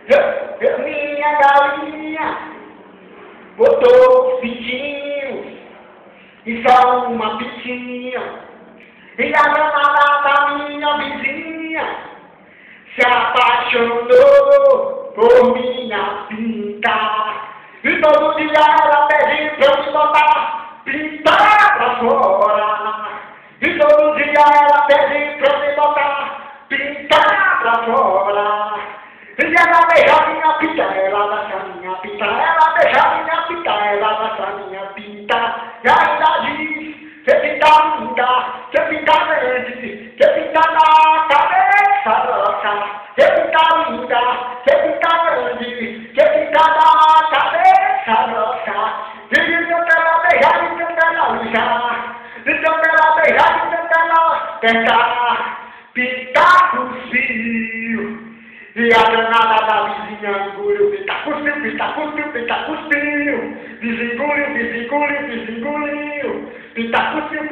Minha galinha botou pintinho e só uma pintinha. E a danada da minha vizinha se apaixonou por minha pinta. E todo dia ela pede pra eu me botar pintar pra fora. E todo dia ela pede pra eu me botar pintar pra fora. E ela beija minha pinta, ela dança minha pinta, ela beija minha pinta, ela dança minha pinta. E ainda diz, você pinta linda, você pinta grande, você pinta na cabeça nossa. Você pinta linda, você pinta grande, você pinta na cabeça nossa. E então ela beija, então ela beija, então ela beija, então ela tenta pintar com fio. E a danada da vizinha engoliu, pita cuspiu, pita cuspiu, pita cuspiu. Desengoliu, desengoliu, desengoliu. Pita cuspiu,